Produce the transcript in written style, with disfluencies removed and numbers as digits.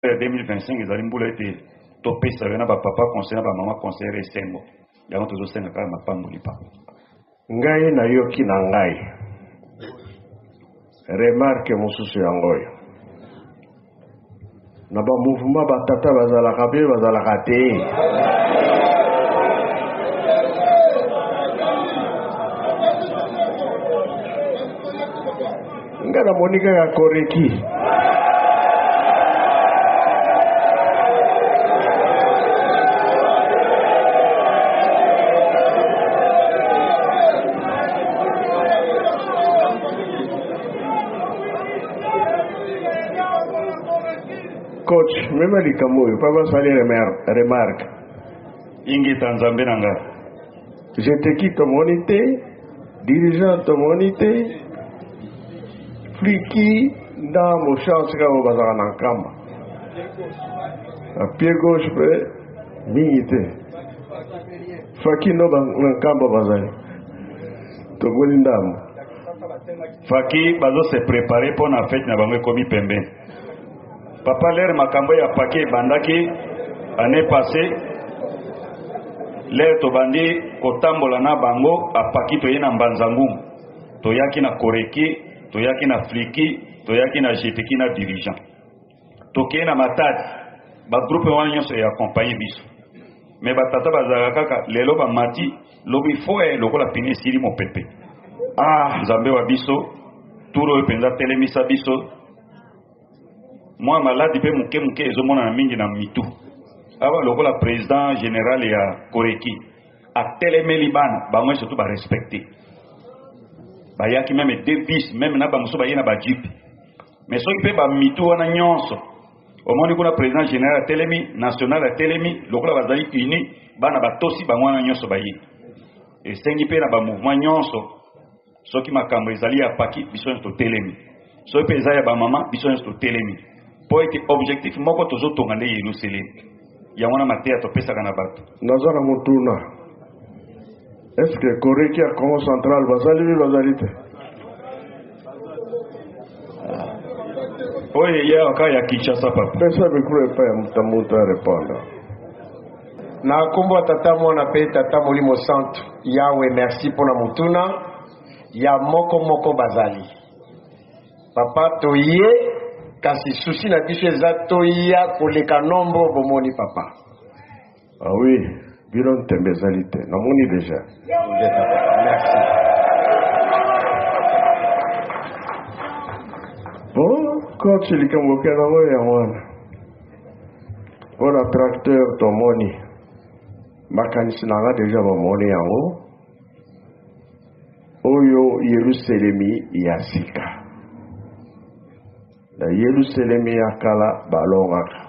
2025 ezali mbula ete topesa bena ba papa conseiller ba mama conseiller esengo yango tozosenga kaka mapamboli pa ngai nayoki na ngai remarque mosusu yango oyo na ba mouvement batata bazalaka pe bazalaka te nga na monika ya koreki coach même likambo oyo papa sali remarque ingita nzambe na nga je te quitte tomoni te dirigeant tomoni te fliki ndambo chance kaka bazalaka na nkamba na pied gauche mpe mingi te faki ndo na nkamba bazali tokoli ndambo faki bazose prepare mpo na fete na bango ekomi pembeni papa lere makambo ya pake ebandaki année passée lere tobandi kotambola na bango apaki toye na mbanzangumu toyaki na koreki toyaki na fliki toyaki na jeteki na dirigeant tokei na matadi bagroupe wana nyonso eakompagne biso me batata bazalaka kaka lelo bamati lobi fo lokola pine esili mopepe nzambe wa biso turo oyo mpenza telemisa biso mwa maladi mpe moke moke ezomonana mingi na mitu awa lokola président général ya koreki atelemeli bana bango surtout barespecte bayaki meme 2 bis meme na bamosusu baye na bajipe mais soki mpe bamitu wana nyonso omoni kuna président général atelemi national atelemi lokola bazali uni bana batosi bango wana nyonso baye esengi mpe na bamouvement nyonso soki makambo ezali ya paki biso nyonso totelemi soki mpe eza ya bamama biso nyonso totelemi po ete objectif moko tozotonga nde Yerusalemi yango na mateya topesaka na bato naza na motuna est-ce que koreki ya congo central bazali te oyo eya kaka ya Kinshasa papa pesa mikro epa ya motamuta répondre na kombo ya tata mwana mpe tata molimo santo yawe merci mpona motuna ya moko bazali papa toye kasi susi na biso eza toya koleka nombre bomoni papa oui bino ntembe ezali te namoni déjà merci bon coach likambo ke nango ya wana mpona tracteur tomoni makanisi nanga déjà bamoni yango oyo Yerusalemi ya sika na Yerusalemi ya kala balongaka